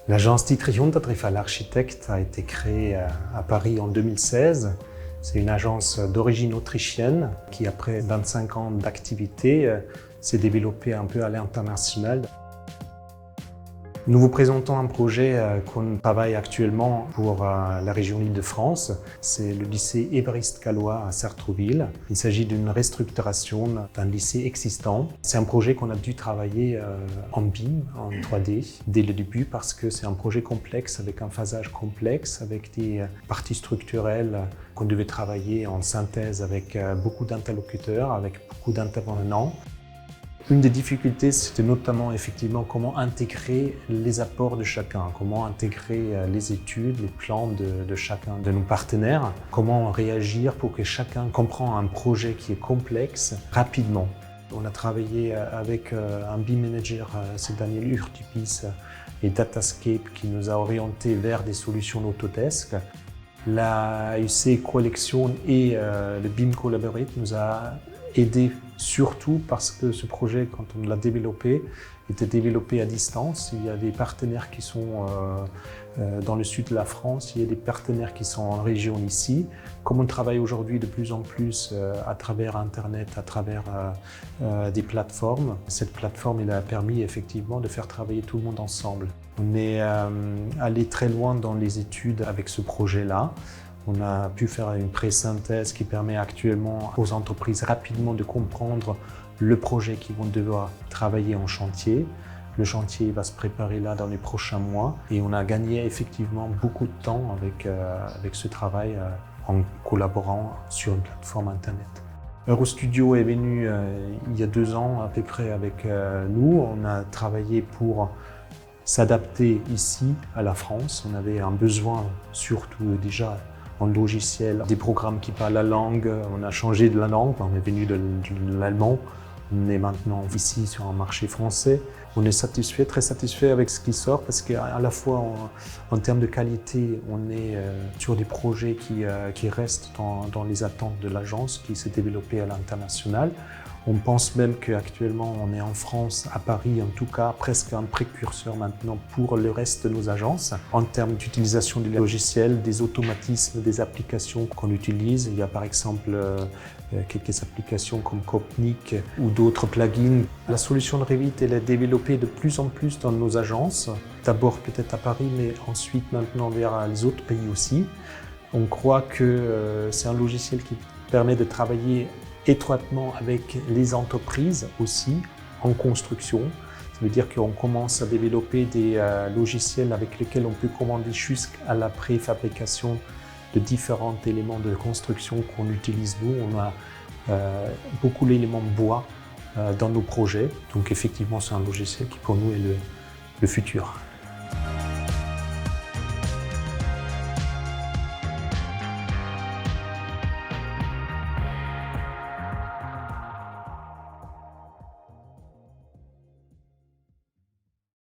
L'agence Dietrich Unterdriffal Architecte a été créée à Paris en 2016. C'est une agence d'origine autrichienne qui, après 25 ans d'activité, s'est développée un peu à l'international. Nous vous présentons un projet qu'on travaille actuellement pour la région Île-de-France. C'est le lycée Évariste Galois à Sartrouville. Il s'agit d'une restructuration d'un lycée existant. C'est un projet qu'on a dû travailler en BIM, en 3D, dès le début parce que c'est un projet complexe, avec un phasage complexe, avec des parties structurelles qu'on devait travailler en synthèse avec beaucoup d'interlocuteurs, avec beaucoup d'intervenants. Une des difficultés, c'était notamment effectivement comment intégrer les apports de chacun, comment intégrer les études, les plans de chacun de nos partenaires, comment réagir pour que chacun comprenne un projet qui est complexe rapidement. On a travaillé avec un BIM manager, c'est Daniel Urtupis, et Datascape qui nous a orientés vers des solutions Autodesk. La UC Collection et le BIM Collaborate nous a aidé surtout parce que ce projet, quand on l'a développé, était développé à distance. Il y a des partenaires qui sont dans le sud de la France, il y a des partenaires qui sont en région ici. Comme on travaille aujourd'hui de plus en plus à travers Internet, à travers des plateformes, cette plateforme elle a permis effectivement de faire travailler tout le monde ensemble. On est allé très loin dans les études avec ce projet-là. On a pu faire une pré-synthèse qui permet actuellement aux entreprises rapidement de comprendre le projet qu'ils vont devoir travailler en chantier. Le chantier va se préparer là dans les prochains mois et on a gagné effectivement beaucoup de temps avec ce travail en collaborant sur une plateforme Internet. Eurostudio est venu il y a 2 ans à peu près avec nous. On a travaillé pour s'adapter ici à la France. On avait un besoin surtout déjà en logiciel, des programmes qui parlent la langue. On a changé de la langue, on est venu de l'allemand. On est maintenant ici sur un marché français. On est satisfait, très satisfait avec ce qui sort parce qu'à la fois en termes de qualité, on est sur des projets qui restent dans les attentes de l'agence qui s'est développée à l'international. On pense même qu'actuellement, on est en France, à Paris en tout cas, presque un précurseur maintenant pour le reste de nos agences. En termes d'utilisation du logiciel, des automatismes, des applications qu'on utilise. Il y a par exemple quelques applications comme Copnik ou d'autres plugins. La solution de Revit elle est développée de plus en plus dans nos agences. D'abord peut-être à Paris, mais ensuite maintenant vers les autres pays aussi. On croit que c'est un logiciel qui permet de travailler étroitement avec les entreprises aussi en construction. Ça veut dire qu'on commence à développer des logiciels avec lesquels on peut commander jusqu'à la préfabrication de différents éléments de construction qu'on utilise nous. On a beaucoup d'éléments de bois dans nos projets. Donc effectivement, c'est un logiciel qui pour nous est le futur.